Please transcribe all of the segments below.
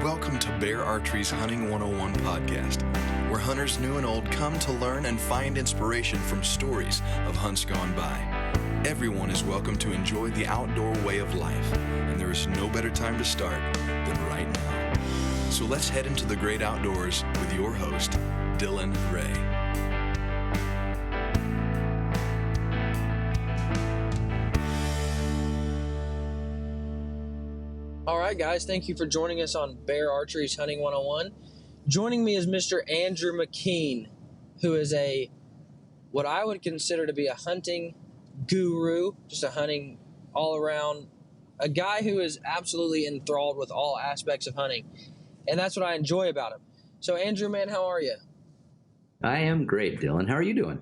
Welcome to Bear Archery's Hunting 101 podcast, where hunters new and old come to learn and find inspiration from stories of hunts gone by. Everyone is welcome to enjoy the outdoor way of life, and there is no better time to start than right now. So let's head into the great outdoors with your host, Dylan Ray. All right, guys, thank you for joining us on Bear Archery's Hunting 101. Joining me is Mr. Andrew McKean, who is what I would consider to be a hunting guru, just a hunting all-around, a guy who is absolutely enthralled with all aspects of hunting, and that's what I enjoy about him. So, Andrew, man, how are you? I am great, Dylan. How are you doing?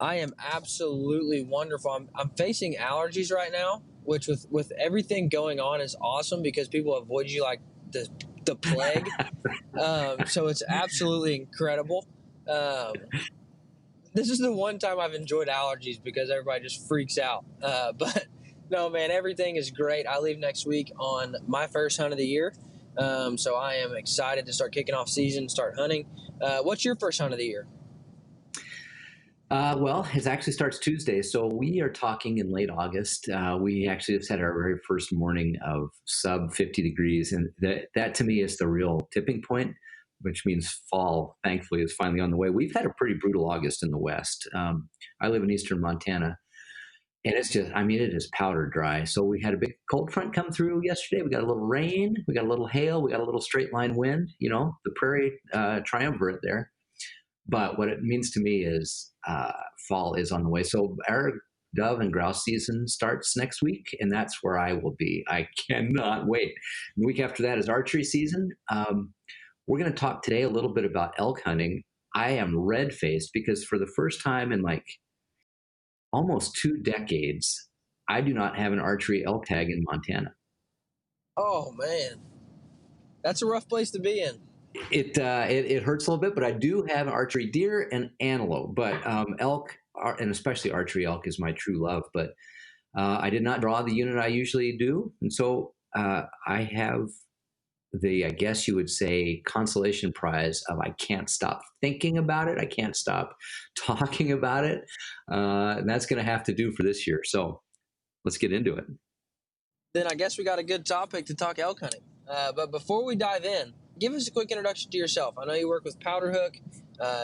I am absolutely wonderful. I'm facing allergies right now, which with everything going on is awesome because people avoid you like the plague. So it's absolutely incredible. This is the one time I've enjoyed allergies because everybody just freaks out. But no, man, everything is great. I leave next week on my first hunt of the year. So I am excited to start kicking off season, start hunting. What's your first hunt of the year? Well, it actually starts Tuesday, so we are talking in late August. We actually just had our very first morning of sub 50 degrees, and that to me is the real tipping point, which means fall, thankfully, is finally on the way. We've had a pretty brutal August in the West. I live in eastern Montana, and it's just, it is powder dry. So we had a big cold front come through yesterday. We got a little rain, we got a little hail, we got a little straight line wind, the prairie triumvirate there. But what it means to me is fall is on the way. So our dove and grouse season starts next week, and that's where I will be. I cannot wait. The week after that is archery season. We're going to talk today a little bit about elk hunting. I am red-faced because for the first time in almost 2 decades, I do not have an archery elk tag in Montana. Oh, man. That's a rough place to be in. It hurts a little bit, but I do have archery deer and antelope. But elk, and especially archery elk, is my true love. But I did not draw the unit I usually do, and so I have I guess you would say, consolation prize of I can't stop thinking about it. I can't stop talking about it, and that's going to have to do for this year. So let's get into it. Then I guess we got a good topic to talk elk hunting. But before we dive in, give us a quick introduction to yourself. I know you work with Powderhook.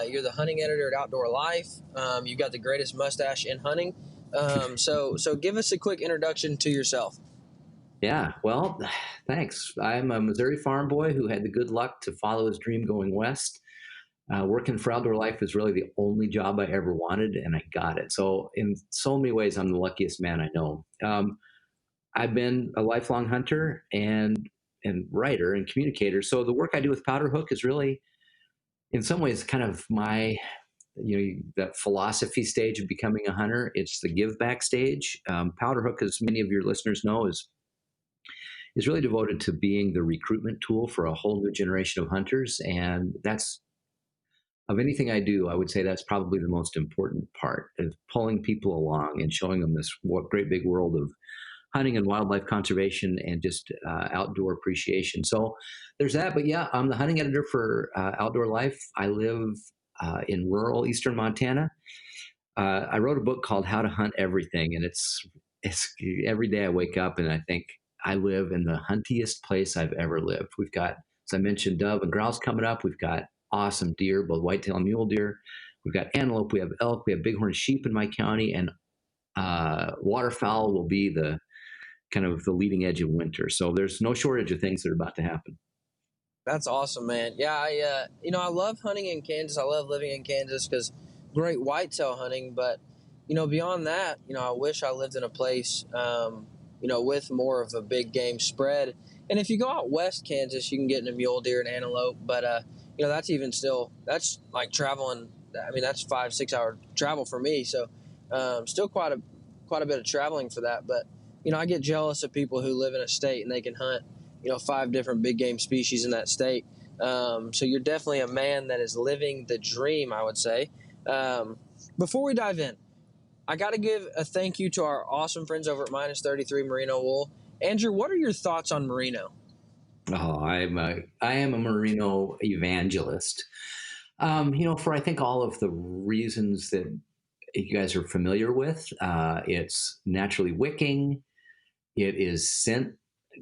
You're the hunting editor at Outdoor Life. You've got the greatest mustache in hunting. So give us a quick introduction to yourself. Yeah, well, thanks. I'm a Missouri farm boy who had the good luck to follow his dream going west. Working for Outdoor Life is really the only job I ever wanted, and I got it. So in so many ways, I'm the luckiest man I know. I've been a lifelong hunter and writer and communicator. So the work I do with Powderhook is really, in some ways, kind of my, that philosophy stage of becoming a hunter. It's the give back stage. Powderhook, as many of your listeners know, is really devoted to being the recruitment tool for a whole new generation of hunters. And that's, of anything I do, I would say that's probably the most important part, of pulling people along and showing them this great big world of hunting and wildlife conservation and just outdoor appreciation. So there's that. But yeah, I'm the hunting editor for Outdoor Life. I live in rural eastern Montana. I wrote a book called How to Hunt Everything, and it's every day I wake up and I think I live in the huntiest place I've ever lived. We've got, as I mentioned, dove and grouse coming up. We've got awesome deer, both whitetail and mule deer. We've got antelope. We have elk. We have bighorn sheep in my county, and waterfowl will be the kind of the leading edge of winter. So there's no shortage of things that are about to happen. That's awesome, man. Yeah, I love hunting in Kansas. I love living in Kansas because great whitetail hunting. But, beyond that, I wish I lived in a place, with more of a big game spread. And if you go out west Kansas, you can get into mule deer and antelope. But, that's like traveling. That's 5-6 hour travel for me. So still quite a bit of traveling for that. But, I get jealous of people who live in a state and they can hunt, 5 different big game species in that state. So you're definitely a man that is living the dream, I would say. Before we dive in, I got to give a thank you to our awesome friends over at Minus 33 Merino Wool. Andrew, what are your thoughts on merino? Oh, I am a merino evangelist. For I think all of the reasons that you guys are familiar with. It's naturally wicking. It is scent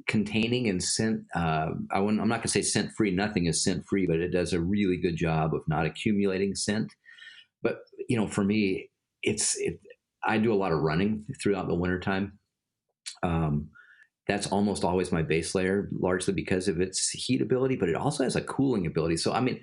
containing and scent. I'm not going to say scent free. Nothing is scent free, but it does a really good job of not accumulating scent. But for me, I do a lot of running throughout the wintertime. Um, that's almost always my base layer, largely because of its heat ability, but it also has a cooling ability. So I mean,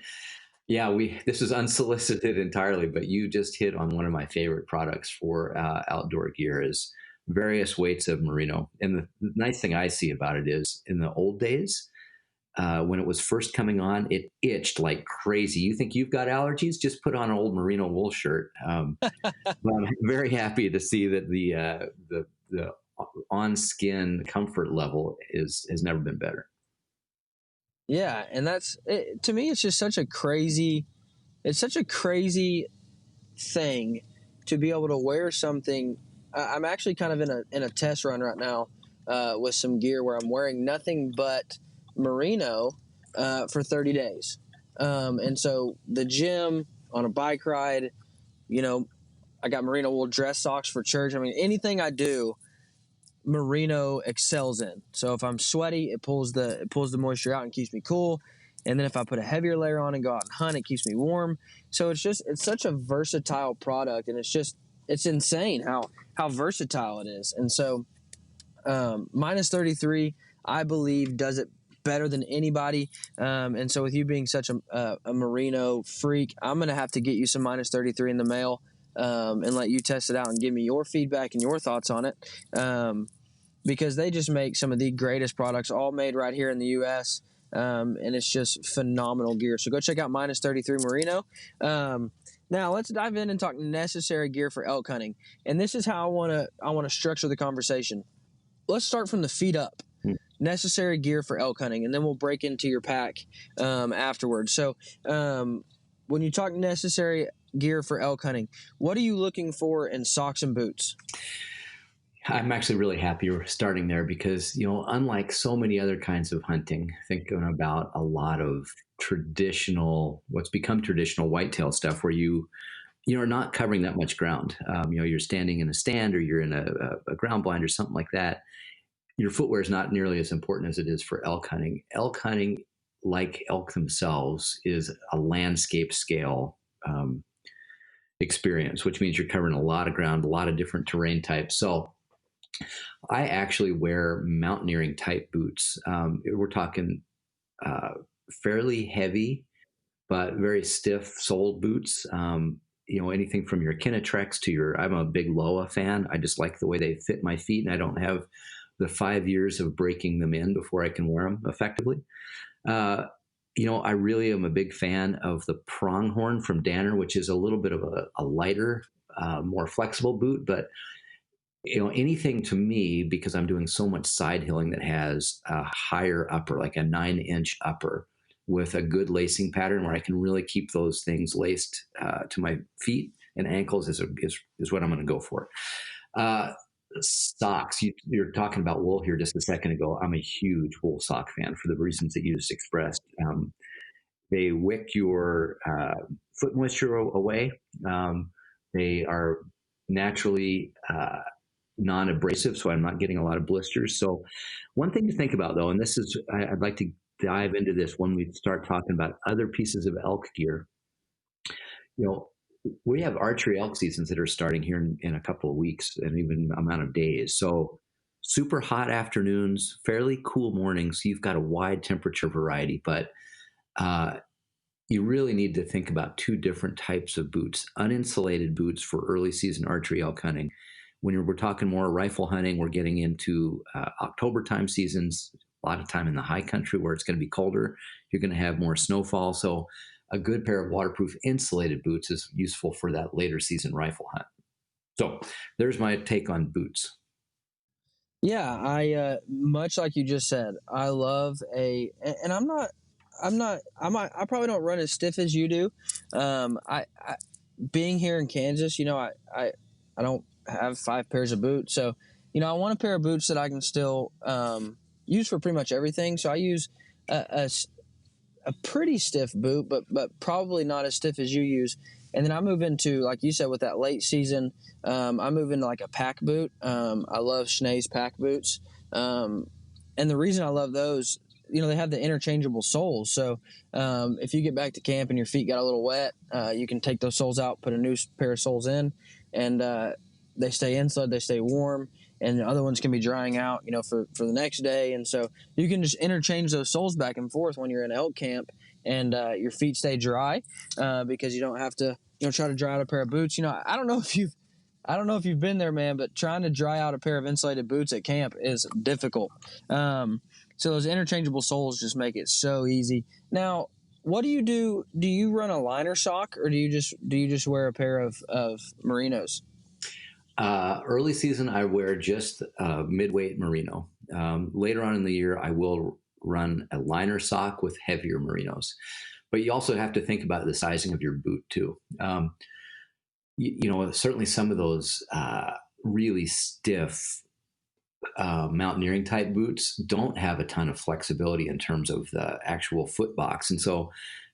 yeah, this is unsolicited entirely, but you just hit on one of my favorite products for outdoor gear is various weights of merino. And the nice thing I see about it is in the old days, when it was first coming on, it itched like crazy. You think you've got allergies? Just put on an old merino wool shirt. But I'm very happy to see that the on skin comfort level has never been better. Yeah, and that's it, to me. It's just such a crazy. It's such a crazy thing to be able to wear something. I'm actually kind of in a test run right now with some gear where I'm wearing nothing but merino for 30 days. And so the gym, on a bike ride, you know, I got merino wool dress socks for church. I mean, anything I do, merino excels in. So if I'm sweaty, it pulls the moisture out and keeps me cool. And then if I put a heavier layer on and go out and hunt, it keeps me warm. So it's such a versatile product, and it's insane how versatile it is. And so minus 33, I believe, does it better than anybody. And so with you being such a merino freak, I'm gonna have to get you some minus 33 in the mail. And let you test it out and give me your feedback and your thoughts on it. Because they just make some of the greatest products, all made right here in the U.S. And it's just phenomenal gear. So go check out minus 33 Merino. Now let's dive in and talk necessary gear for elk hunting. And this is how I want to structure the conversation. Let's start from the feet up. Necessary gear for elk hunting, and then we'll break into your pack afterwards. So when you talk necessary gear for elk hunting, what are you looking for in socks and boots? I'm actually really happy we're starting there because, unlike so many other kinds of hunting, thinking about a lot of what's become traditional whitetail stuff where you're not covering that much ground. You're standing in a stand or you're in a ground blind or something like that. Your footwear is not nearly as important as it is for elk hunting. Elk hunting, like elk themselves, is a landscape scale experience, which means you're covering a lot of ground, a lot of different terrain types. So I actually wear mountaineering type boots. We're talking fairly heavy, but very stiff soled boots. Anything from your Kinetrex to I'm a big Loa fan. I just like the way they fit my feet, and I don't have the 5 years of breaking them in before I can wear them effectively. I really am a big fan of the Pronghorn from Danner, which is a little bit of a lighter, more flexible boot, but anything to me, because I'm doing so much side hilling that has a higher upper, like a 9-inch upper with a good lacing pattern where I can really keep those things laced to my feet and ankles is what I'm going to go for. Socks. You're talking about wool here just a second ago. I'm a huge wool sock fan for the reasons that you just expressed. They wick your foot moisture away. They are naturally non-abrasive, so I'm not getting a lot of blisters. So one thing to think about, though, and I'd like to dive into this when we start talking about other pieces of elk gear. We have archery elk seasons that are starting here in a couple of weeks and even amount of days. So super hot afternoons, fairly cool mornings. You've got a wide temperature variety, but you really need to think about two different types of boots. Uninsulated boots for early season archery elk hunting. When we're talking more rifle hunting, we're getting into October time seasons, a lot of time in the high country where it's going to be colder. You're going to have more snowfall. So a good pair of waterproof insulated boots is useful for that later season rifle hunt. So there's my take on boots. Yeah, I much like you just said, I love and I probably don't run as stiff as you do. I being here in Kansas, I don't have 5 pairs of boots, so I want a pair of boots that I can still use for pretty much everything. So I use a pretty stiff boot, but probably not as stiff as you use. And then I move into, like you said, with that late season, I move into like a pack boot. I love Schnee's pack boots. And the reason I love those, they have the interchangeable soles. So if you get back to camp and your feet got a little wet, you can take those soles out, put a new pair of soles in, and they stay insulated, they stay warm, and the other ones can be drying out, for the next day. And so you can just interchange those soles back and forth when you're in elk camp, and your feet stay dry because you don't have to, try to dry out a pair of boots. I don't know if you've been there, man, but trying to dry out a pair of insulated boots at camp is difficult. So those interchangeable soles just make it so easy. Now, what do you do? Do you run a liner sock, or do you just wear a pair of Merinos? Early season, I wear just midweight merino. Later on in the year, I will run a liner sock with heavier merinos. But you also have to think about the sizing of your boot too. Certainly some of those really stiff mountaineering type boots don't have a ton of flexibility in terms of the actual foot box, and so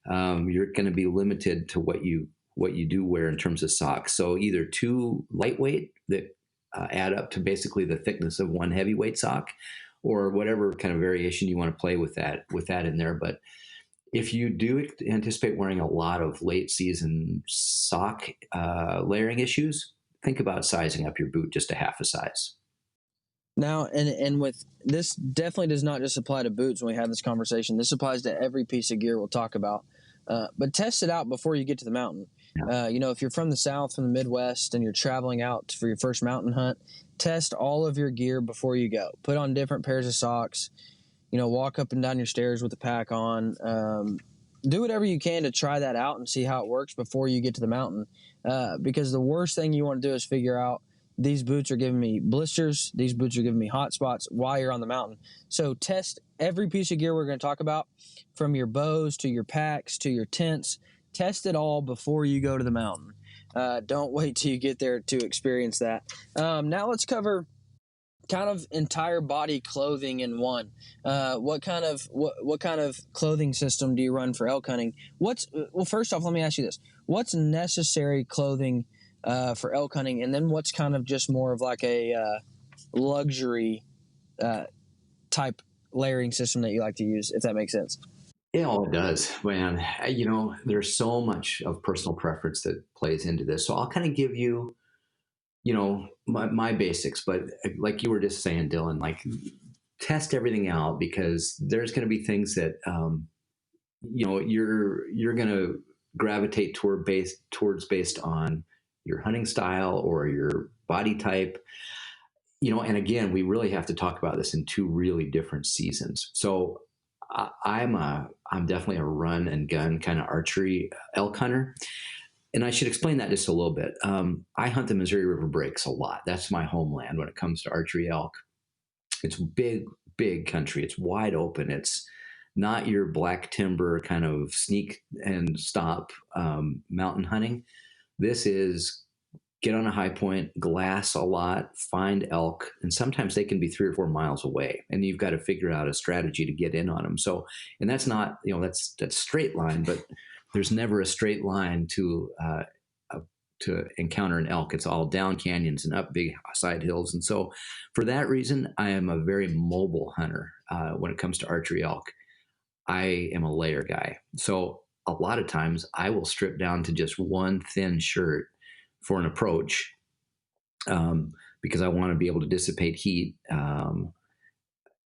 you're going to be limited to what you do wear in terms of socks. So either two lightweight that add up to basically the thickness of one heavyweight sock, or whatever kind of variation you want to play with that in there. But if you do anticipate wearing a lot of late season sock layering issues, think about sizing up your boot just a half a size. Now, and with this, definitely does not just apply to boots when we have this conversation. This applies to every piece of gear we'll talk about. But test it out before you get to the mountain. Yeah. If you're from the South, from the Midwest, and you're traveling out for your first mountain hunt, test all of your gear before you go. Put on different pairs of socks. Walk up and down your stairs with the pack on. Do whatever you can to try that out and see how it works before you get to the mountain. Because the worst thing you want to do is figure out, these boots are giving me blisters, these boots are giving me hot spots while you're on the mountain. So test every piece of gear we're going to talk about, from your bows to your packs to your tents. Test it all before you go to the mountain. Don't wait till you get there to experience that. Now let's cover kind of entire body clothing in one. What kind of clothing system do you run for elk hunting? First off, let me ask you this: what's necessary clothing for elk hunting, and then what's kind of just more of like a luxury type layering system that you like to use, if that makes sense? Yeah, it does, man. There's so much of personal preference that plays into this. So I'll kind of give you, my basics, but like you were just saying, Dylan, like test everything out, because there's going to be things that, you're going to gravitate towards based on your hunting style or your body type. And again, we really have to talk about this in two really different seasons. So I'm definitely a run and gun kind of archery elk hunter. And I should explain that just a little bit. I hunt the Missouri River Breaks a lot. That's my homeland when it comes to archery elk. It's big, big country. It's wide open. It's not your black timber kind of sneak and stop mountain hunting. This is get on a high point, glass a lot, find elk, and sometimes they can be 3 or 4 miles away, and you've got to figure out a strategy to get in on them. So, and that's not, that's straight line, but there's never a straight line to encounter an elk. It's all down canyons and up big side hills. And so for that reason, I am a very mobile hunter when it comes to archery elk. I am a layer guy. So a lot of times I will strip down to just one thin shirt for an approach because I want to be able to dissipate heat and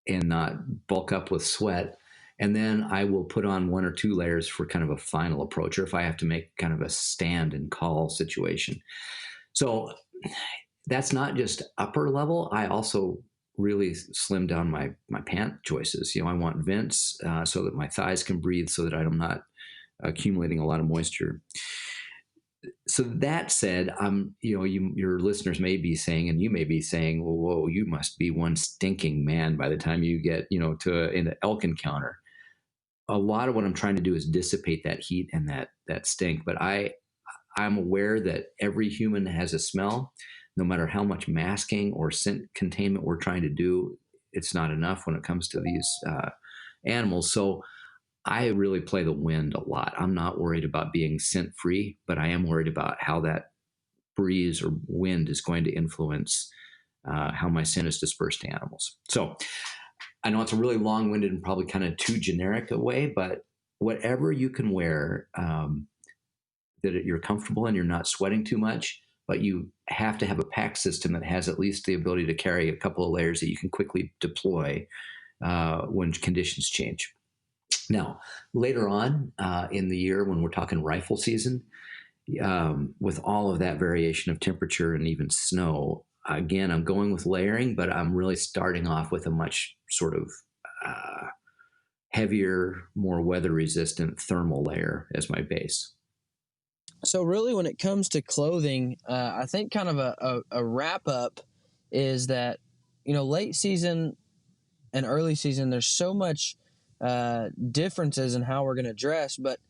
not bulk up with sweat. And then I will put on 1 or 2 layers for kind of a final approach, or if I have to make kind of a stand and call situation. So that's not just upper level. I also really slim down my pant choices. I want vents so that my thighs can breathe, so that I'm not accumulating a lot of moisture. So that said, your listeners may be saying, and you may be saying, well, whoa, you must be one stinking man by the time you get, to an elk encounter. A lot of what I'm trying to do is dissipate that heat and that stink. But I'm aware that every human has a smell. No matter how much masking or scent containment we're trying to do, it's not enough when it comes to these animals. So I really play the wind a lot. I'm not worried about being scent free, but I am worried about how that breeze or wind is going to influence how my scent is dispersed to animals. So I know it's a really long winded and probably kind of too generic a way, but whatever you can wear that you're comfortable and you're not sweating too much, but you have to have a pack system that has at least the ability to carry a couple of layers that you can quickly deploy when conditions change. Now, later on in the year, when we're talking rifle season, with all of that variation of temperature and even snow, again, I'm going with layering, but I'm really starting off with a much sort of heavier, more weather resistant thermal layer as my base. So really, when it comes to clothing, I think kind of a wrap up is that, late season and early season, there's so much differences in how we're going to dress. But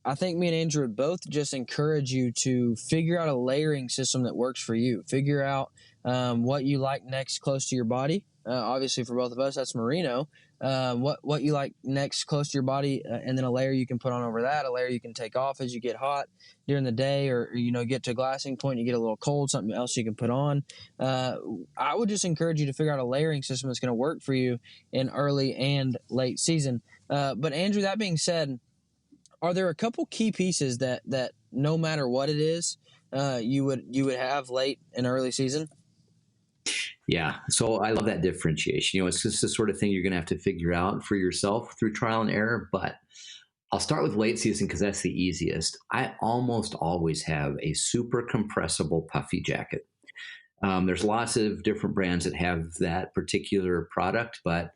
I think me and Andrew would both just encourage you to figure out a layering system that works for you. Figure out what you like next close to your body. Obviously, for both of us, that's merino. What you like next close to your body, and then a layer you can put on over that, a layer you can take off as you get hot during the day, or get to a glassing point, you get a little cold, something else you can put on. I would just encourage you to figure out a layering system that's going to work for you in early and late season. But Andrew, that being said, are there a couple key pieces that no matter what it is, you would have late and early season? Yeah. So I love that differentiation. It's just the sort of thing you're going to have to figure out for yourself through trial and error. But I'll start with late season because that's the easiest. I almost always have a super compressible puffy jacket. There's lots of different brands that have that particular product, but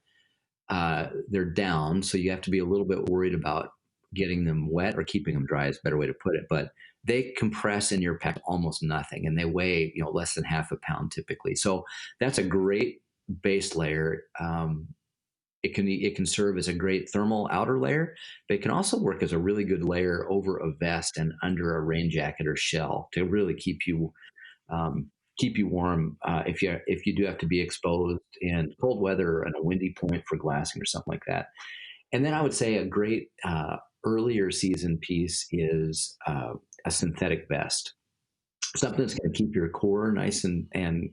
they're down. So you have to be a little bit worried about getting them wet or keeping them dry is a better way to put it. But they compress in your pack almost nothing, and they weigh less than half a pound typically. So that's a great base layer. It can serve as a great thermal outer layer, but it can also work as a really good layer over a vest and under a rain jacket or shell to really keep you warm if you do have to be exposed in cold weather and a windy point for glassing or something like that. And then I would say a great earlier season piece is a synthetic vest, something that's going to keep your core nice and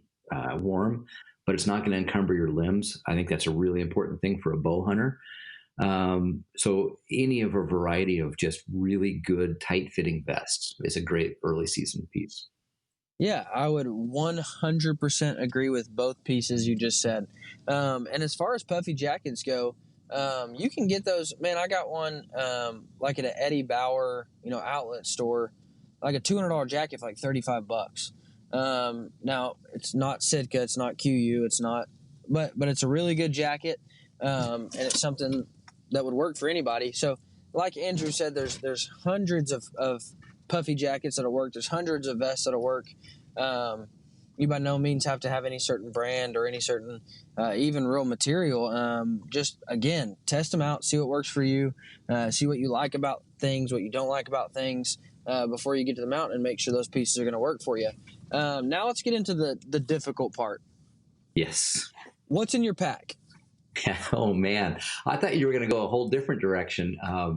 warm, but it's not going to encumber your limbs. I think that's a really important thing for a bow hunter. So any of a variety of just really good tight fitting vests is a great early season piece. Yeah, I would 100% agree with both pieces you just said. And as far as puffy jackets go, you can get those. Man, I got one like at an Eddie Bauer, outlet store, like a $200 jacket for like $35. Now it's not Sitka, it's not QU, it's not, but it's a really good jacket, and it's something that would work for anybody. So, like Andrew said, there's hundreds of puffy jackets that'll work. There's hundreds of vests that'll work. You by no means have to have any certain brand or any certain even real material. Just again, test them out, see what works for you, see what you like about things, what you don't like about things before you get to the mountain, and make sure those pieces are going to work for you. Now let's get into the difficult part. Yes. What's in your pack? Oh man, I thought you were going to go a whole different direction. I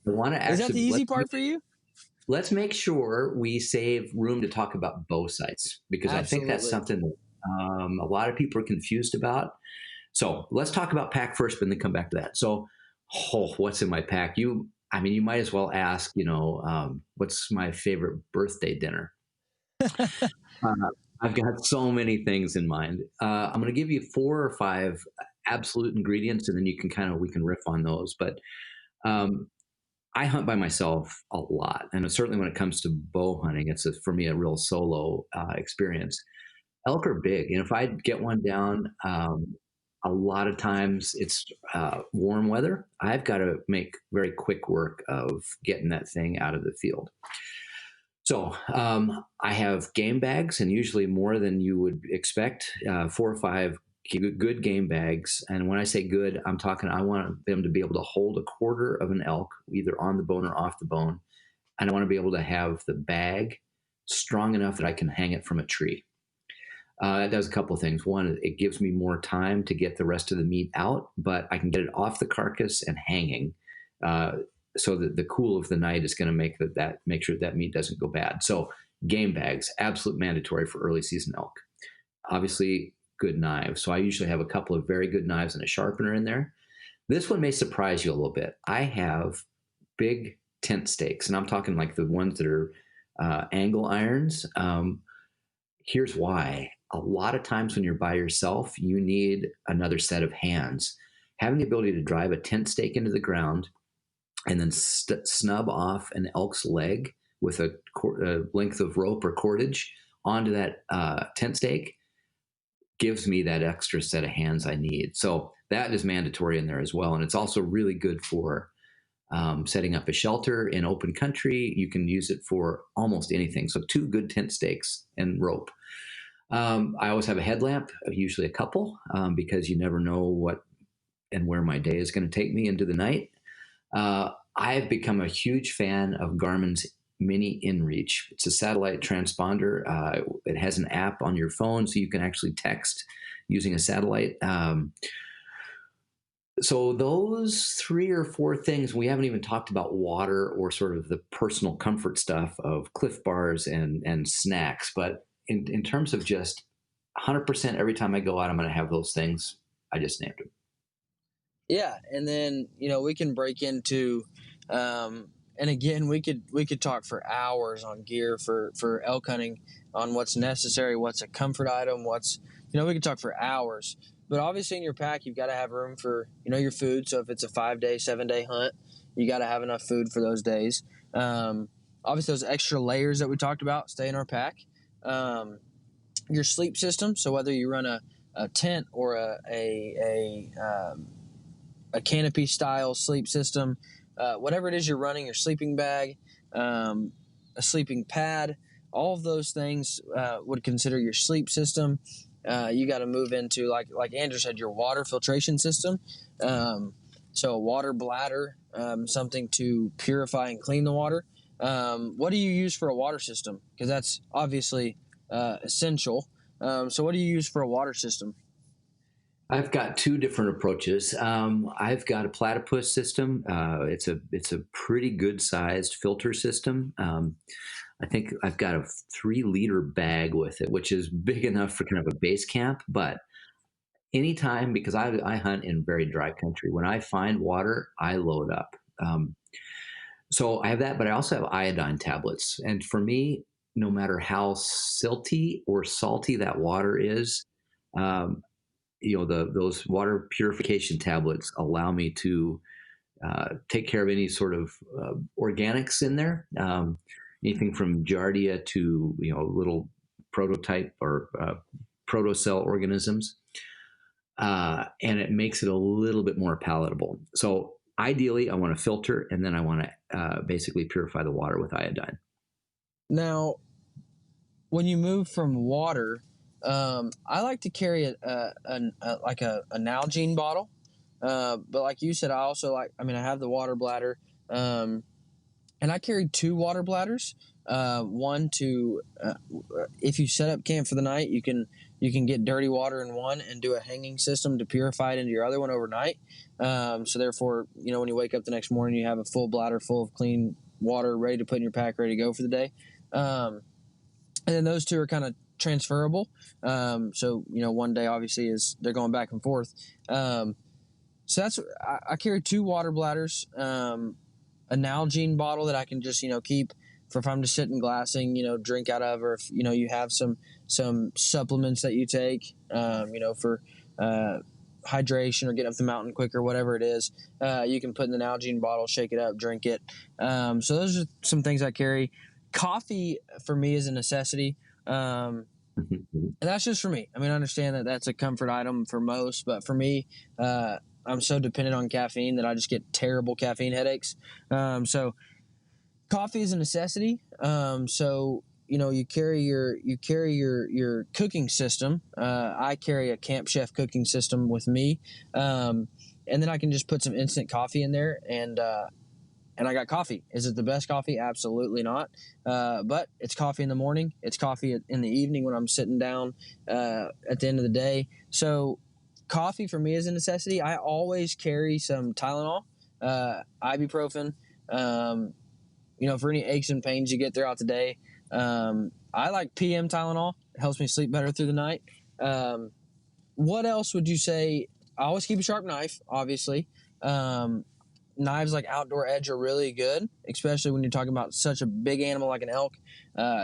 want to actually. Is that the easy part for you? Let's make sure we save room to talk about bow sights, because Absolutely. I think that's something that a lot of people are confused about. So let's talk about pack first, and then come back to that. So, what's in my pack? You might as well ask, what's my favorite birthday dinner? I've got so many things in mind. I'm going to give you 4 or 5 absolute ingredients, and then we can riff on those. But I hunt by myself a lot, and certainly when it comes to bow hunting, it's for me a real solo experience. Elk are big, and if I get one down, a lot of times it's warm weather. I've got to make very quick work of getting that thing out of the field. So I have game bags, and usually more than you would expect, 4 or 5 good game bags. And when I say good, I'm talking, I want them to be able to hold a quarter of an elk, either on the bone or off the bone. And I want to be able to have the bag strong enough that I can hang it from a tree. It does a couple of things. One, it gives me more time to get the rest of the meat out, but I can get it off the carcass and hanging, so that the cool of the night is going to make sure that meat doesn't go bad. So game bags, absolute mandatory for early season elk. Obviously, good knives. So I usually have a couple of very good knives and a sharpener in there. This one may surprise you a little bit. I have big tent stakes, and I'm talking like the ones that are angle irons. Here's why. A lot of times when you're by yourself, you need another set of hands. Having the ability to drive a tent stake into the ground and then snub off an elk's leg with a length of rope or cordage onto that tent stake gives me that extra set of hands I need. So that is mandatory in there as well. And it's also really good for setting up a shelter in open country. You can use it for almost anything. So 2 good tent stakes and rope. I always have a headlamp, usually a couple, because you never know what and where my day is going to take me into the night. I've become a huge fan of Garmin's Mini InReach. It's a satellite transponder. It has an app on your phone, so you can actually text using a satellite. So those 3 or 4 things, we haven't even talked about water or sort of the personal comfort stuff of Cliff Bars and snacks. But in terms of just 100% every time I go out, I'm going to have those things. I just named them. Yeah, and then we can break into, and again we could talk for hours on gear for elk hunting, on what's necessary, what's a comfort item, what's we could talk for hours. But obviously in your pack you've got to have room for your food. So if it's a 5-day, 7-day hunt, you got to have enough food for those days. Obviously those extra layers that we talked about stay in our pack. Your sleep system. So whether you run a tent or a canopy style sleep system, whatever it is you're running, your sleeping bag, a sleeping pad, all of those things would consider your sleep system. You got to move into, like Andrew said, your water filtration system. So a water bladder, something to purify and clean the water. What do you use for a water system? Because that's obviously essential. So what do you use for a water system? I've got 2 different approaches. I've got a platypus system. It's a pretty good sized filter system. I think I've got a 3-liter bag with it, which is big enough for kind of a base camp. But anytime, because I hunt in very dry country, when I find water, I load up. So I have that, but I also have iodine tablets. And for me, no matter how silty or salty that water is, those water purification tablets allow me to take care of any sort of organics in there, anything from giardia to little prototype or protocell organisms, and it makes it a little bit more palatable. So ideally, I want to filter, and then I want to basically purify the water with iodine. Now, when you move from water, I like to carry an Nalgene bottle, but like you said, I also I have the water bladder, and I carry 2 water bladders. One to if you set up camp for the night, you can get dirty water in one and do a hanging system to purify it into your other one overnight. So therefore, when you wake up the next morning, you have a full bladder full of clean water ready to put in your pack, ready to go for the day. And then those 2 are kind of transferable. So one day obviously they're going back and forth. So that's I carry 2 water bladders, a Nalgene bottle that I can just keep for if I'm just sitting glassing, drink out of, or if you have some supplements that you take, for hydration or getting up the mountain quicker, whatever it is, you can put in the Nalgene bottle, shake it up, drink it. So those are some things I carry. Coffee for me is a necessity. And that's just for me. I understand that that's a comfort item for most, but for me, I'm so dependent on caffeine that I just get terrible caffeine headaches. So coffee is a necessity. So you carry your cooking system. I carry a Camp Chef cooking system with me, and then I can just put some instant coffee in there, and and I got coffee. Is it the best coffee? Absolutely not. But it's coffee in the morning. It's coffee in the evening when I'm sitting down at the end of the day. So coffee for me is a necessity. I always carry some Tylenol, ibuprofen, for any aches and pains you get throughout the day. I like PM Tylenol. It helps me sleep better through the night. What else would you say? I always keep a sharp knife, obviously. Knives like Outdoor Edge are really good, especially when you're talking about such a big animal like an elk.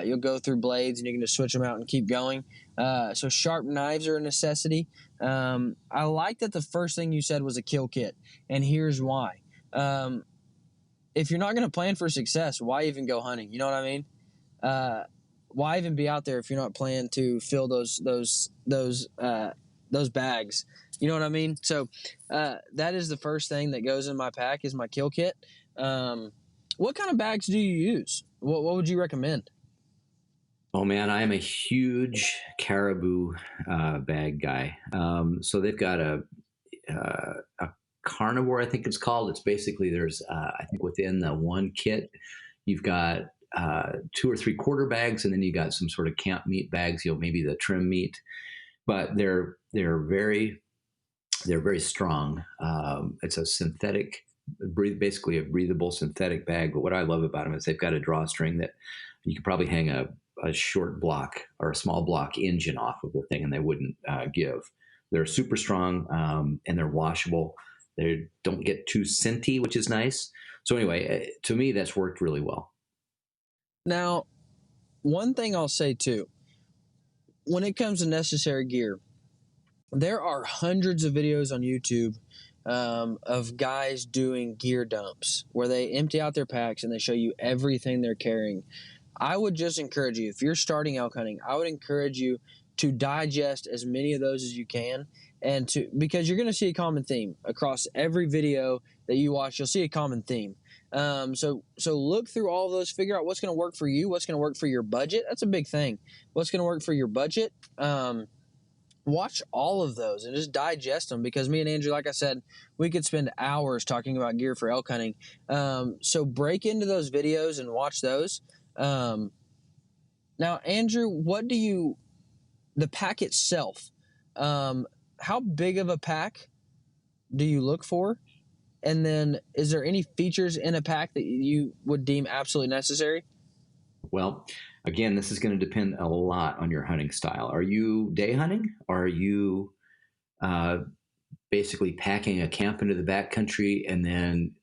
You'll go through blades and you can just switch them out and keep going. So sharp knives are a necessity. I like that the first thing you said was a kill kit, and here's why. If you're not going to plan for success, why even go hunting? You know what I mean? Why even be out there if you're not planning to fill those bags? You know what I mean? So that is the first thing that goes in my pack is my kill kit. What kind of bags do you use? What would you recommend? Oh man, I am a huge caribou bag guy. So they've got a carnivore, I think it's called. It's basically there's I think within the one kit you've got 2 or 3 quarter bags, and then you got some sort of camp meat bags. Maybe the trim meat, but they're very strong. It's a synthetic, basically a breathable synthetic bag. But what I love about them is they've got a drawstring that you could probably hang a short block or a small block engine off of the thing, and they wouldn't give. They're super strong, and they're washable. They don't get too scenty, which is nice. So anyway, to me, that's worked really well. Now, one thing I'll say too, when it comes to necessary gear, there are hundreds of videos on YouTube of guys doing gear dumps where they empty out their packs and they show you everything they're carrying. I would just encourage you, if you're starting elk hunting, I would encourage you to digest as many of those as you can, because you're going to see a common theme across every video that you watch. You'll see a common theme. So look through all of those, figure out what's going to work for you, what's going to work for your budget. That's a big thing. What's going to work for your budget? Watch all of those and just digest them, because me and Andrew, like I said, we could spend hours talking about gear for elk hunting. So break into those videos and watch those. Now, Andrew, the pack itself, how big of a pack do you look for? And then is there any features in a pack that you would deem absolutely necessary? Well, again, this is going to depend a lot on your hunting style. Are you day hunting? Or are you basically packing a camp into the backcountry and then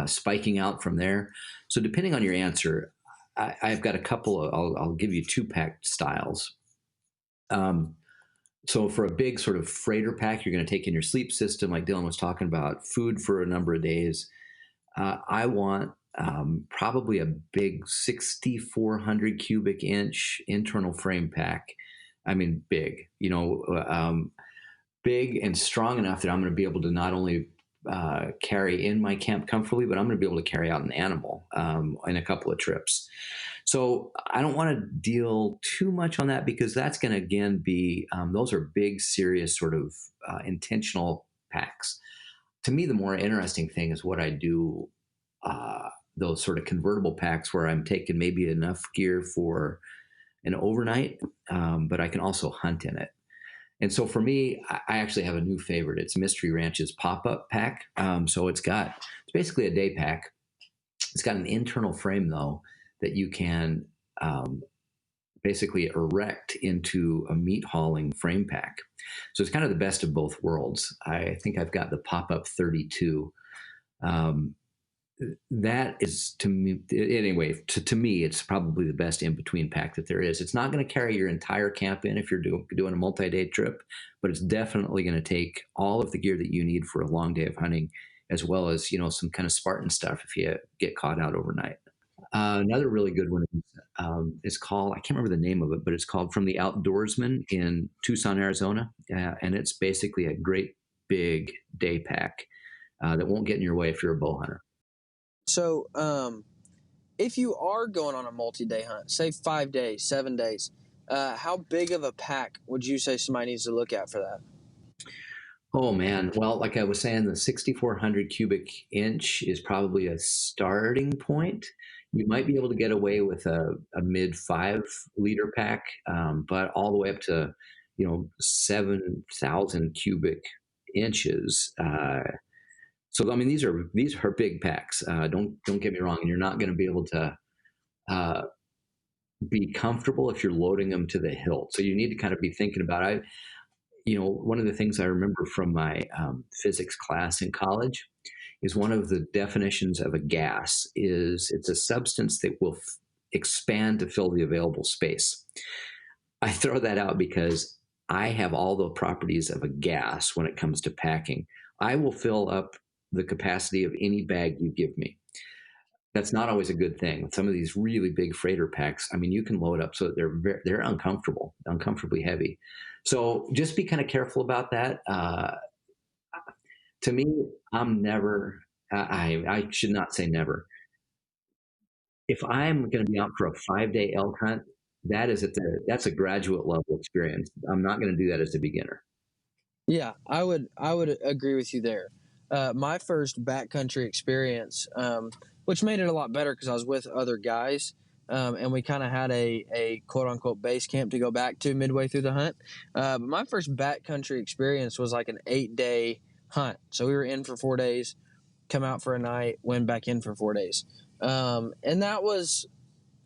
spiking out from there? So depending on your answer, I've got a couple I'll give you 2 pack styles. So for a big sort of freighter pack, you're going to take in your sleep system, like Dylan was talking about, food for a number of days. I want probably a big 6,400 cubic inch internal frame pack. I mean, big, big and strong enough that I'm going to be able to not only carry in my camp comfortably, but I'm going to be able to carry out an animal in a couple of trips. So I don't want to deal too much on that, because that's going to, again, be, those are big, serious sort of intentional packs. To me, the more interesting thing is what I do, those sort of convertible packs where I'm taking maybe enough gear for an overnight, but I can also hunt in it. And so for me, I actually have a new favorite. It's Mystery Ranch's pop-up pack. So it's basically a day pack. It's got an internal frame, though, that you can basically erect into a meat hauling frame pack. So it's kind of the best of both worlds. I think I've got the pop-up 32. That is, to me, anyway, to me, it's probably the best in-between pack that there is. It's not going to carry your entire camp in if you're doing a multi-day trip, but it's definitely going to take all of the gear that you need for a long day of hunting, as well as, some kind of Spartan stuff if you get caught out overnight. Another really good one is called, I can't remember the name of it, but it's called From the Outdoorsman in Tucson, Arizona. And it's basically a great big day pack that won't get in your way if you're a bow hunter. So, if you are going on a multi-day hunt, say 5 days, 7 days, how big of a pack would you say somebody needs to look at for that? Oh man. Well, like I was saying, the 6,400 cubic inch is probably a starting point. You might be able to get away with a mid 5 liter pack, but all the way up to, 7,000 cubic inches. So I mean, these are big packs. Don't get me wrong, and you're not going to be able to uh, be comfortable if you're loading them to the hilt. So you need to kind of be thinking about it. One of the things I remember from my physics class in college is one of the definitions of a gas is it's a substance that will expand to fill the available space. I throw that out because I have all the properties of a gas when it comes to packing. I will fill up the capacity of any bag you give me. That's not always a good thing. Some of these really big freighter packs, I mean, you can load up so that they're uncomfortably heavy. So just be kind of careful about that. To me, I'm never. I should not say never. If I'm going to be out for a 5 day elk hunt, that's a graduate level experience. I'm not going to do that as a beginner. Yeah, I would agree with you there. My first backcountry experience, which made it a lot better because I was with other guys, and we kind of had a quote unquote base camp to go back to midway through the hunt. But my first backcountry experience was like an 8 day hunt. So we were in for 4 days, come out for a night, went back in for 4 days, and that was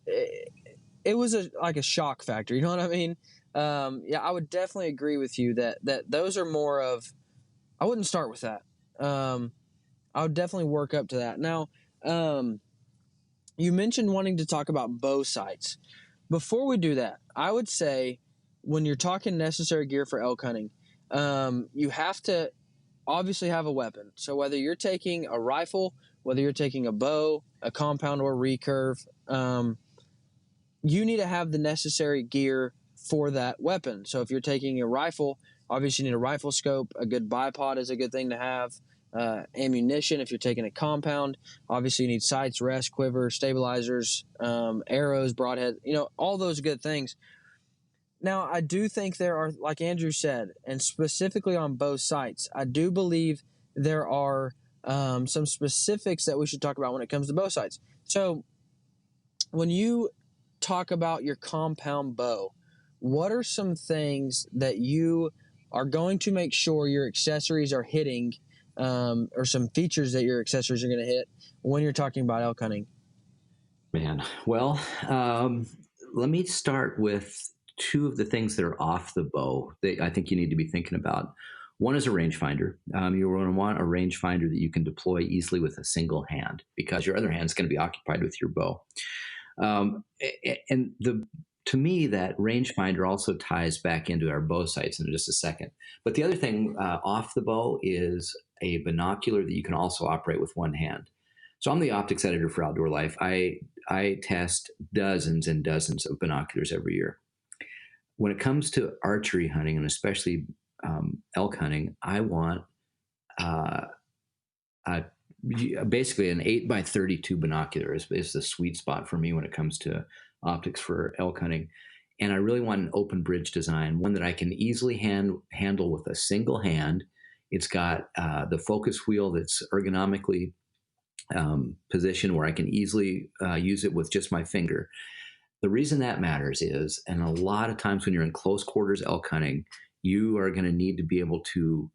it was like a shock factor. You know what I mean? Yeah, I would definitely agree with you that those are more of. I wouldn't start with that. Um, I would definitely work up to that. Now, um, you mentioned wanting to talk about bow sights. Before we do that, I would say when you're talking necessary gear for elk hunting, you have to obviously have a weapon. So whether you're taking a rifle, whether you're taking a bow, a compound, or recurve, you need to have the necessary gear for that weapon. So if you're taking a rifle, obviously you need a rifle scope. A good bipod is a good thing to have. Ammunition, if you're taking a compound, obviously you need sights, rest, quiver, stabilizers, arrows, broadhead, all those good things. Now, I do think there are, like Andrew said, and specifically on both sites, I do believe there are some specifics that we should talk about when it comes to bow sights. So when you talk about your compound bow, what are some things that you are going to make sure your accessories are hitting, or some features that your accessories are going to hit when you're talking about elk hunting? Man, well, let me start with two of the things that are off the bow that I think you need to be thinking about. One is a rangefinder. You're going to want a rangefinder that you can deploy easily with a single hand because your other hand is going to be occupied with your bow. And to me, that rangefinder also ties back into our bow sights in just a second. But the other thing off the bow is a binocular that you can also operate with one hand. So I'm the optics editor for Outdoor Life. I test dozens and dozens of binoculars every year. When it comes to archery hunting and especially elk hunting, I want uh, a basically an 8x32 binocular is the sweet spot for me when it comes to optics for elk hunting. And I really want an open bridge design, one that I can easily handle with a single hand. It's got the focus wheel that's ergonomically positioned where I can easily use it with just my finger. The reason that matters is, and a lot of times when you're in close quarters elk hunting, you are going to need to be able to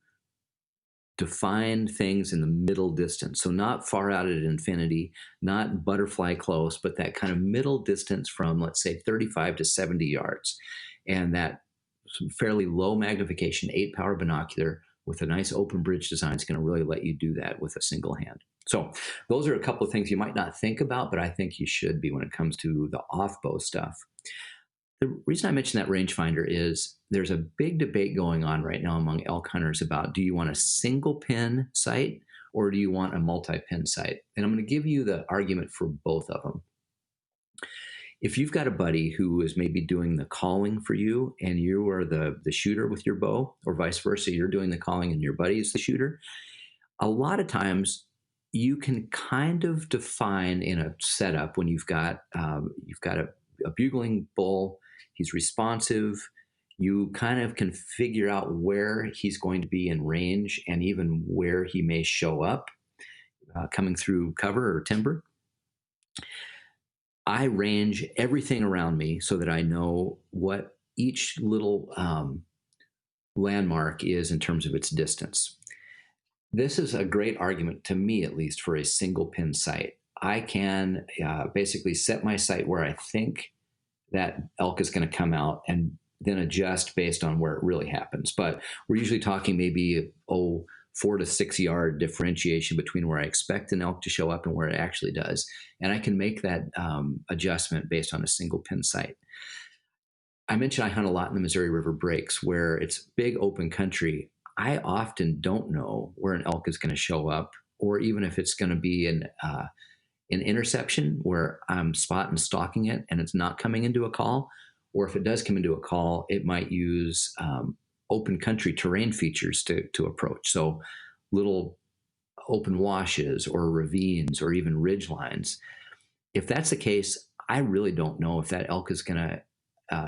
define things in the middle distance. So not far out at infinity, not butterfly close, but that kind of middle distance from, let's say, 35 to 70 yards. And that fairly low magnification 8-power binocular with a nice open bridge design is going to really let you do that with a single hand. So those are a couple of things you might not think about, but I think you should be when it comes to the off-bow stuff. The reason I mention that rangefinder is there's a big debate going on right now among elk hunters about, do you want a single pin sight or do you want a multi-pin sight? And I'm going to give you the argument for both of them. If you've got a buddy who is maybe doing the calling for you and you are the shooter with your bow, or vice versa, you're doing the calling and your buddy is the shooter, a lot of times you can kind of define in a setup when you've got a bugling bull, he's responsive, you kind of can figure out where he's going to be in range and even where he may show up coming through cover or timber. I range everything around me so that I know what each little landmark is in terms of its distance. This is a great argument, to me at least, for a single pin sight. I can basically set my sight where I think that elk is going to come out and then adjust based on where it really happens. But we're usually talking maybe 4 to 6 yard differentiation between where I expect an elk to show up and where it actually does. And I can make that adjustment based on a single pin sight. I mentioned I hunt a lot in the Missouri River breaks where it's big open country. I often don't know where an elk is going to show up, or even if it's going to be an interception where I'm spot and stalking it and it's not coming into a call, or if it does come into a call, it might use open country terrain features to approach. So little open washes or ravines or even ridge lines. If that's the case, I really don't know if that elk is going to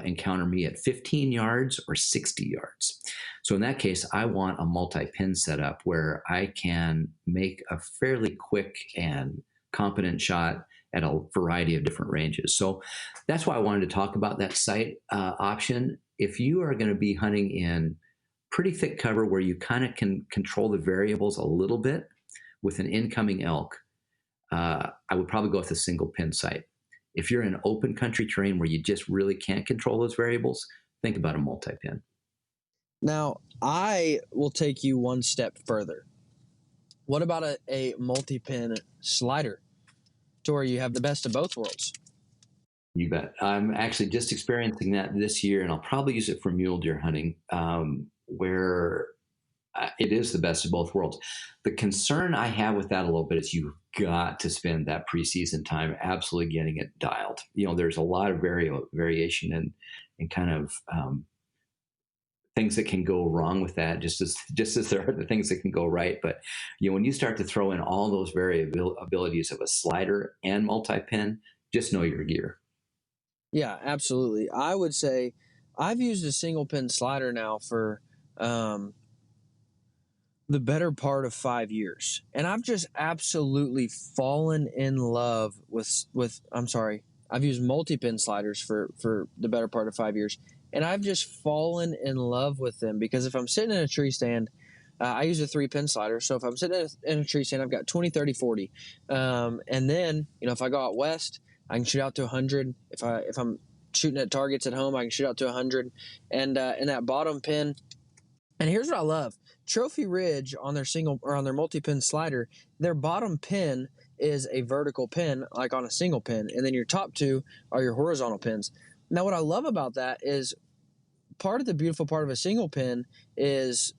encounter me at 15 yards or 60 yards. So in that case, I want a multi-pin setup where I can make a fairly quick and competent shot at a variety of different ranges. So that's why I wanted to talk about that sight option. If you are going to be hunting in pretty thick cover where you kind of can control the variables a little bit with an incoming elk, I would probably go with a single pin sight. If you're in open country terrain where you just really can't control those variables, think about a multi-pin. Now, I will take you one step further. What about a multi-pin slider to where you have the best of both worlds? You bet. I'm actually just experiencing that this year, and I'll probably use it for mule deer hunting, where it is the best of both worlds. The concern I have with that a little bit is you've got to spend that preseason time absolutely getting it dialed. There's a lot of variation and kind of things that can go wrong with that, just as there are the things that can go right. But when you start to throw in all those variabilities of a slider and multi-pin, just know your gear. Yeah, absolutely. I would say I've used a single pin slider now for the better part of 5 years, and I've just absolutely fallen in love with. I've used multi-pin sliders for the better part of 5 years, and I've just fallen in love with them because if I'm sitting in a tree stand, I use a 3-pin slider. So if I'm sitting in a tree stand, I've got 20, 30, 40. And then, if I go out west, I can shoot out to 100. If I'm shooting at targets at home, I can shoot out to 100. And in that bottom pin, and here's what I love. Trophy Ridge on their multi-pin slider, their bottom pin is a vertical pin, like on a single pin, and then your top two are your horizontal pins. Now, what I love about that is part of the beautiful part of a single pin is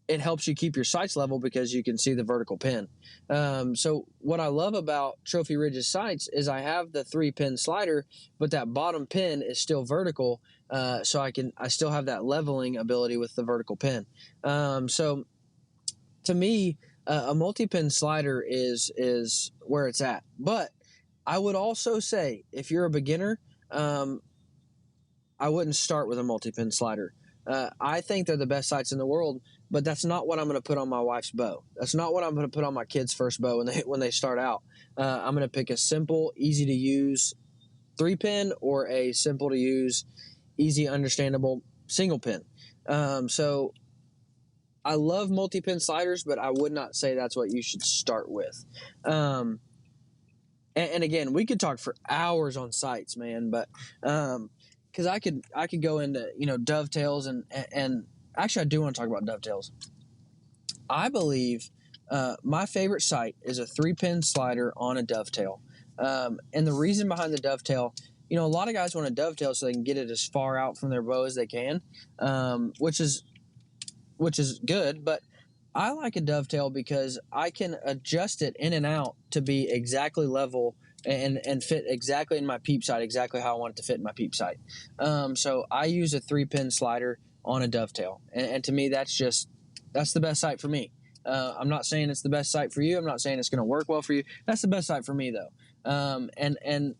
it helps you keep your sights level because you can see the vertical pin. So what I love about Trophy Ridge's sights is I have the 3-pin slider, but that bottom pin is still vertical, so I still have that leveling ability with the vertical pin. So to me, a multi-pin slider is where it's at. But I would also say if you're a beginner, I wouldn't start with a multi-pin slider. I think they're the best sights in the world, but that's not what I'm going to put on my wife's bow. That's not what I'm going to put on my kids' first bow when they start out. I'm going to pick a simple, easy to use 3-pin or a simple to use, easy, understandable single pin. So I love multi-pin sliders, but I would not say that's what you should start with. And again, we could talk for hours on sights, man, but because I could go into dovetails and actually I do want to talk about dovetails. I believe my favorite sight is a 3-pin slider on a dovetail, and the reason behind the dovetail, a lot of guys want a dovetail so they can get it as far out from their bow as they can, which is good, but I like a dovetail because I can adjust it in and out to be exactly level and fit exactly in my peep sight, exactly how I want it to fit in my peep sight. So I use a 3-pin slider on a dovetail, and to me that's the best sight for me. I'm not saying it's the best sight for you. I'm not saying it's going to work well for you. That's the best sight for me though. And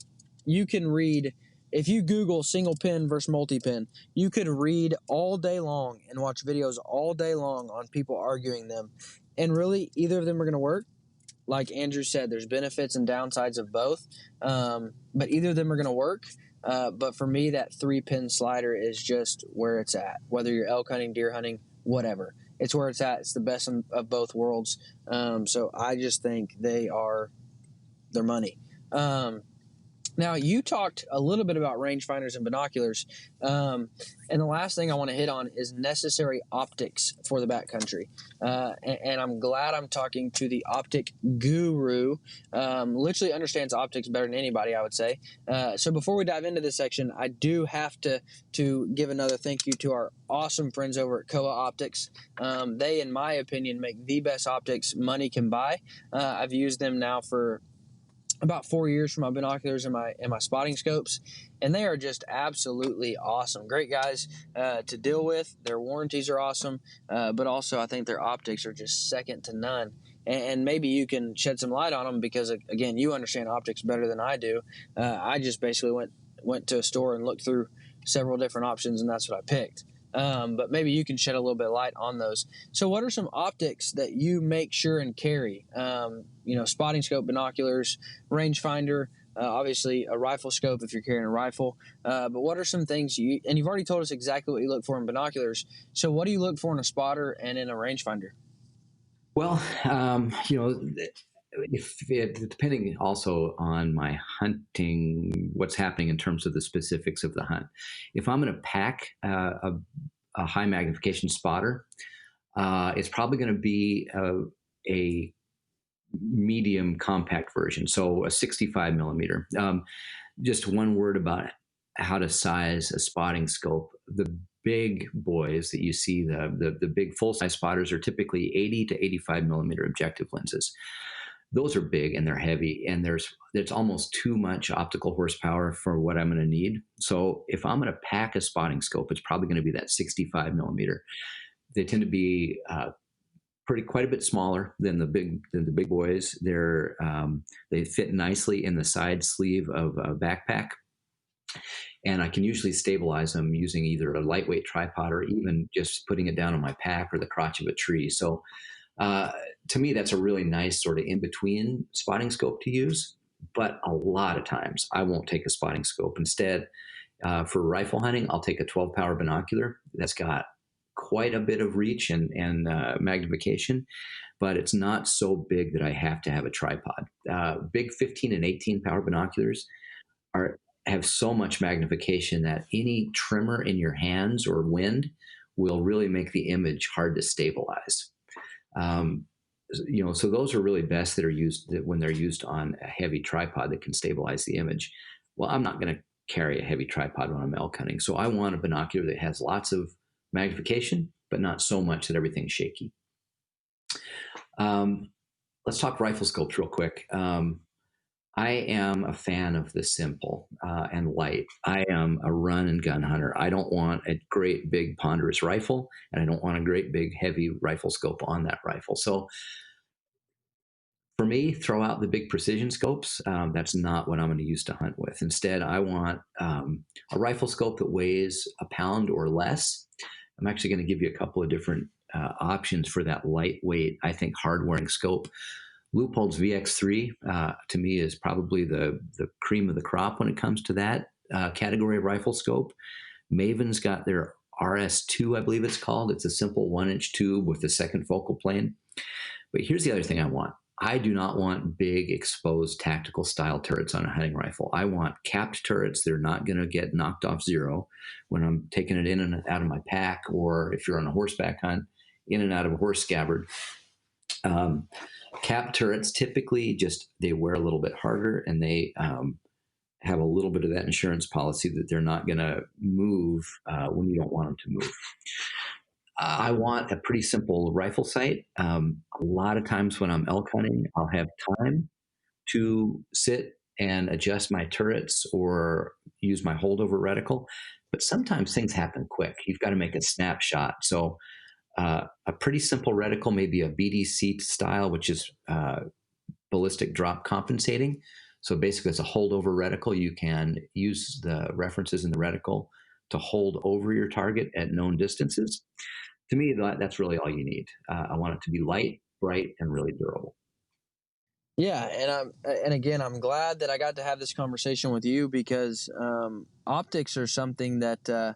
you can read if you Google single pin versus multi pin, you could read all day long and watch videos all day long on people arguing them. And really, either of them are going to work. Like Andrew said, there's benefits and downsides of both, but either of them are going to work. But for me, that 3-pin slider is just where it's at. Whether you're elk hunting, deer hunting, whatever, it's where it's at. It's the best of both worlds. So I just think they're money. Now, you talked a little bit about rangefinders and binoculars, and the last thing I want to hit on is necessary optics for the backcountry. And I'm glad I'm talking to the optic guru, literally understands optics better than anybody, I would say. So before we dive into this section, I do have to give another thank you to our awesome friends over at Koa Optics. They, in my opinion, make the best optics money can buy. I've used them now for about 4 years for my binoculars and my spotting scopes, and they are just absolutely awesome. Great guys to deal with. Their warranties are awesome, but also I think their optics are just second to none. And maybe you can shed some light on them because, again, you understand optics better than I do. I just basically went to a store and looked through several different options, and that's what I picked. But maybe you can shed a little bit of light on those. So what are some optics that you make sure and carry? Spotting scope, binoculars, rangefinder, obviously a rifle scope if you're carrying a rifle. But what are some things and you've already told us exactly what you look for in binoculars. So what do you look for in a spotter and in a rangefinder? Well, depending also on my hunting, what's happening in terms of the specifics of the hunt. If I'm going to pack a high magnification spotter, it's probably going to be a medium compact version, so a 65 millimeter. Just one word about how to size a spotting scope. The big boys that you see, the big full-size spotters, are typically 80 to 85 millimeter objective lenses. Those are big and they're heavy, and there's almost too much optical horsepower for what I'm going to need. So if I'm going to pack a spotting scope, it's probably going to be that 65 millimeter. They tend to be quite a bit smaller than the big boys. They fit nicely in the side sleeve of a backpack, and I can usually stabilize them using either a lightweight tripod or even just putting it down on my pack or the crotch of a tree. So to me, that's a really nice sort of in-between spotting scope to use. But a lot of times I won't take a spotting scope. Instead, for rifle hunting, I'll take a 12-power binocular that's got quite a bit of reach and magnification, but it's not so big that I have to have a tripod. Big 15 and 18-power binoculars have so much magnification that any tremor in your hands or wind will really make the image hard to stabilize. So those are really best that are used when they're used on a heavy tripod that can stabilize the image. Well, I'm not going to carry a heavy tripod when I'm elk hunting, so I want a binocular that has lots of magnification, but not so much that everything's shaky. Let's talk rifle scopes real quick. I am a fan of the simple and light. I am a run and gun hunter. I don't want a great big ponderous rifle, and I don't want a great big heavy rifle scope on that rifle. So for me, throw out the big precision scopes. That's not what I'm going to use to hunt with. Instead, I want a rifle scope that weighs a pound or less. I'm actually going to give you a couple of different options for that lightweight, I think, hard-wearing scope. Leupold's VX3 to me is probably the cream of the crop when it comes to that category of rifle scope. Maven's got their RS2, I believe it's called. It's a simple 1-inch tube with a second focal plane. But here's the other thing I want. I do not want big exposed tactical style turrets on a hunting rifle. I want capped turrets. They're not going to get knocked off zero when I'm taking it in and out of my pack, or if you're on a horseback hunt, in and out of a horse scabbard. Cap turrets typically they wear a little bit harder, and they have a little bit of that insurance policy that they're not going to move when you don't want them to move. I want a pretty simple rifle sight. A lot of times when I'm elk hunting, I'll have time to sit and adjust my turrets or use my holdover reticle, but sometimes things happen quick. You've got to make a snapshot. So a pretty simple reticle, maybe a BDC style, which is ballistic drop compensating. So basically, it's a holdover reticle. You can use the references in the reticle to hold over your target at known distances. To me, that's really all you need. I want it to be light, bright, and really durable. Yeah, and again, I'm glad that I got to have this conversation with you because optics are something that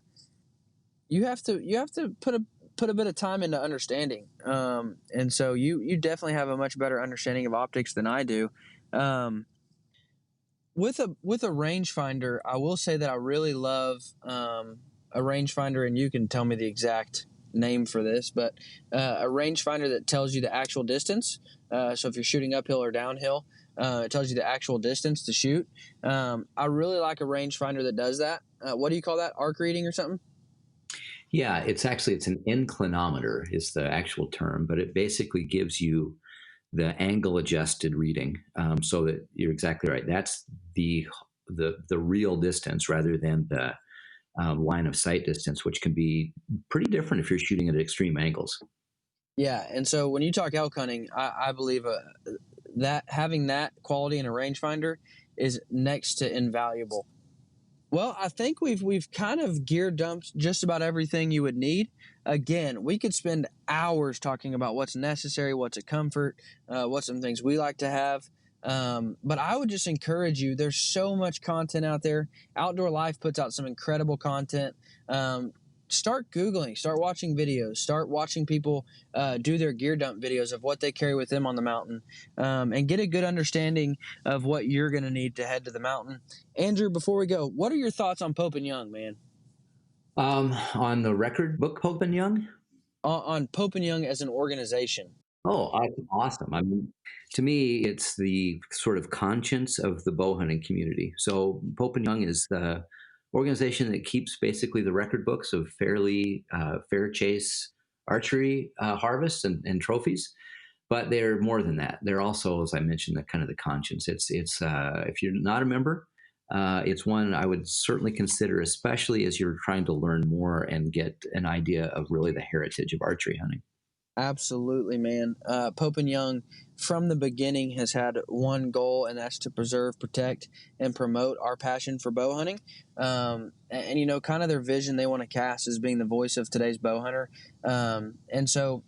you have to put a bit of time into understanding. And so you definitely have a much better understanding of optics than I do. With a rangefinder, I will say that I really love a rangefinder, and you can tell me the exact name for this, but a rangefinder that tells you the actual distance. So if you're shooting uphill or downhill, it tells you the actual distance to shoot. I really like a rangefinder that does that. What do you call that? Arc reading or something? Yeah, it's an inclinometer is the actual term, but it basically gives you the angle adjusted reading, so that you're exactly right. That's the real distance rather than the line of sight distance, which can be pretty different if you're shooting at extreme angles. Yeah, and so when you talk elk hunting, I believe that having that quality in a rangefinder is next to invaluable. Well, I think we've kind of gear dumped just about everything you would need. Again, we could spend hours talking about what's necessary, what's a comfort, what some things we like to have. But I would just encourage you. There's so much content out there. Outdoor Life puts out some incredible content. Start Googling, start watching videos, start watching people do their gear dump videos of what they carry with them on the mountain, and get a good understanding of what you're going to need to head to the mountain. Andrew, before we go, what are your thoughts on Pope and Young, man? On the record book, Pope and Young? On Pope and Young as an organization. Oh, awesome. I mean, to me, it's the sort of conscience of the bow hunting community. So Pope and Young is the organization that keeps basically the record books of fair chase archery harvests and trophies. But they're more than that. They're also, as I mentioned, the kind of the conscience. It's if you're not a member, it's one I would certainly consider, especially as you're trying to learn more and get an idea of really the heritage of archery hunting. Absolutely, man. Pope and Young, from the beginning, has had one goal, and that's to preserve, protect, and promote our passion for bow hunting. And you know, kind of their vision they want to cast as being the voice of today's bow hunter. And so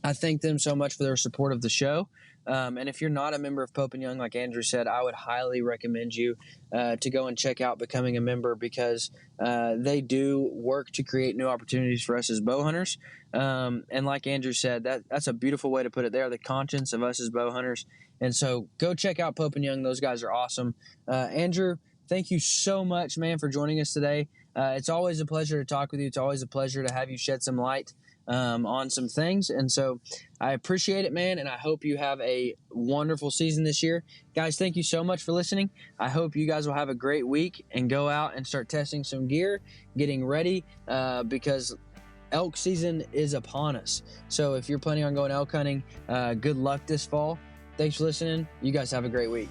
I thank them so much for their support of the show. And if you're not a member of Pope and Young, like Andrew said, I would highly recommend you to go and check out becoming a member, because they do work to create new opportunities for us as bow hunters. And like Andrew said, that's a beautiful way to put it. They are the conscience of us as bow hunters. And so go check out Pope and Young. Those guys are awesome. Andrew, thank you so much, man, for joining us today. It's always a pleasure to talk with you. It's always a pleasure to have you shed some light on some things. And so I appreciate it, man. And I hope you have a wonderful season this year. Guys, thank you so much for listening. I hope you guys will have a great week and go out and start testing some gear, getting ready, because elk season is upon us. So if you're planning on going elk hunting, good luck this fall. Thanks for listening. You guys have a great week.